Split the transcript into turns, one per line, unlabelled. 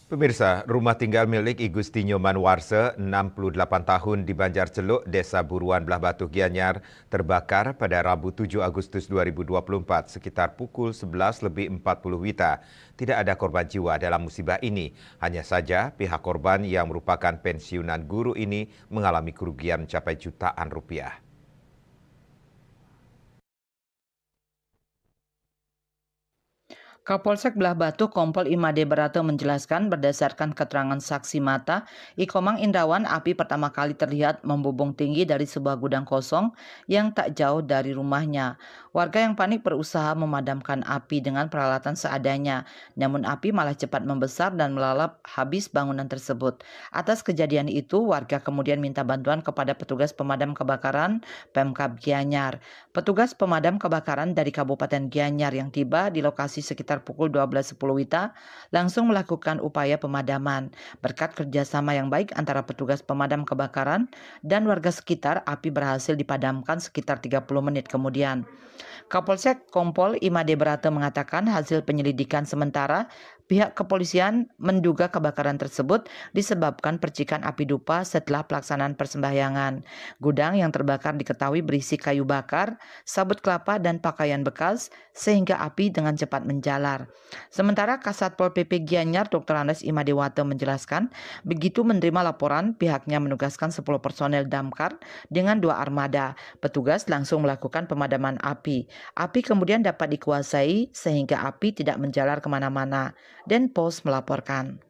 Pemirsa, rumah tinggal milik Igustinho Manwarse, 68 tahun di Banjarceluk, Desa Buruan Belah Batu Gianyar, terbakar pada Rabu 7 Agustus 2024 sekitar pukul 11:40 WITA. Tidak ada korban jiwa dalam musibah ini. Hanya saja pihak korban yang merupakan pensiunan guru ini mengalami kerugian mencapai jutaan rupiah.
Kapolsek Belah Batu Kompol Imade Berato menjelaskan berdasarkan keterangan saksi mata, Ikomang Indrawan api pertama kali terlihat membubung tinggi dari sebuah gudang kosong yang tak jauh dari rumahnya. Warga yang panik berusaha memadamkan api dengan peralatan seadanya, namun api malah cepat membesar dan melalap habis bangunan tersebut. Atas kejadian itu, warga kemudian minta bantuan kepada petugas pemadam kebakaran Pemkab Gianyar. Petugas pemadam kebakaran dari Kabupaten Gianyar yang tiba di lokasi sekitar pukul 12.10 WITA langsung melakukan upaya pemadaman. Berkat kerjasama yang baik antara petugas pemadam kebakaran dan warga sekitar, api berhasil dipadamkan sekitar 30 menit kemudian. Kapolsek Kompol Imade Berato mengatakan hasil penyelidikan sementara pihak kepolisian menduga kebakaran tersebut disebabkan percikan api dupa setelah pelaksanaan persembahyangan. Gudang yang terbakar diketahui berisi kayu bakar, sabut kelapa, dan pakaian bekas sehingga api dengan cepat menjalar. Sementara Kasat Pol PP Gianyar Dr. Andes Imadewato menjelaskan, begitu menerima laporan, pihaknya menugaskan 10 personel damkar dengan 2 armada. Petugas langsung melakukan pemadaman api. Api kemudian dapat dikuasai sehingga api tidak menjalar kemana-mana. Denpos melaporkan.